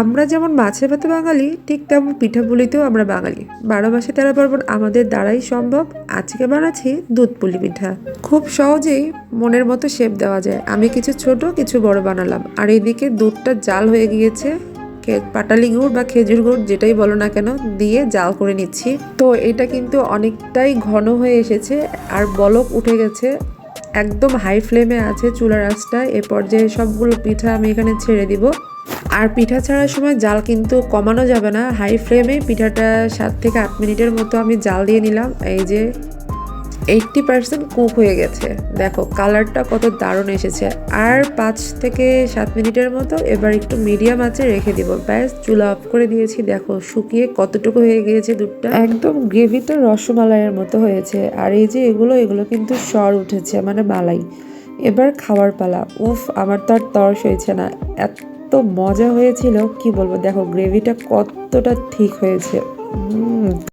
আমরা যেমন মাছে ভাতে বাঙালি, ঠিক তেমন পিঠাপুলিতেও আমরা বাঙালি। 12 মাসে 13 পার্বণ আমাদের দ্বারাই সম্ভব। আজকে বানাচ্ছি দুধ পুলি পিঠা। খুব সহজেই মনের মতো শেপ দেওয়া যায়। আমি কিছু ছোট কিছু বড় বানালাম, আর এইদিকে দুধটা জাল হয়ে গিয়েছে। পাটালি গুড় বা খেজুর গুড় যেটাই বলো না কেন দিয়ে জাল করে নিচ্ছি। তো এটা কিন্তু অনেকটাই ঘন হয়ে এসেছে আর বলক উঠে গেছে। একদম হাই ফ্লেমে আছে চুলার আঁচটা। এ পর্যায়ে সবগুলো পিঠা আমি এখানে ছেড়ে দিব। আর পিঠা ছাড়ার সময় জাল কিন্তু কমানো যাবে না, হাই ফ্লেমে পিঠাটা 7 থেকে 8 মিনিটের মতো আমি জাল দিয়ে নিলাম। এই যে 80% কুক হয়ে গেছে, দেখো কালারটা কত দারুণ এসেছে। আর 5 থেকে 7 মিনিটের মতো এবার একটু মিডিয়াম আঁচে রেখে দিব। ব্যাস, চুলা অফ করে দিয়েছি। দেখো শুকিয়ে কতটুকু হয়ে গিয়েছে দুধটা, একদম গ্রেভিটা রসমালাইয়ের মতো হয়েছে। আর এই যে এগুলো কিন্তু সর উঠেছে, মানে মালাই। এবার খাওয়ার পালা। উফ, আমার তো আর তর সইছে না, এত মজা হয়েছিল কি বলবো। দেখো গ্রেভিটা কতটা ঠিক হয়েছে।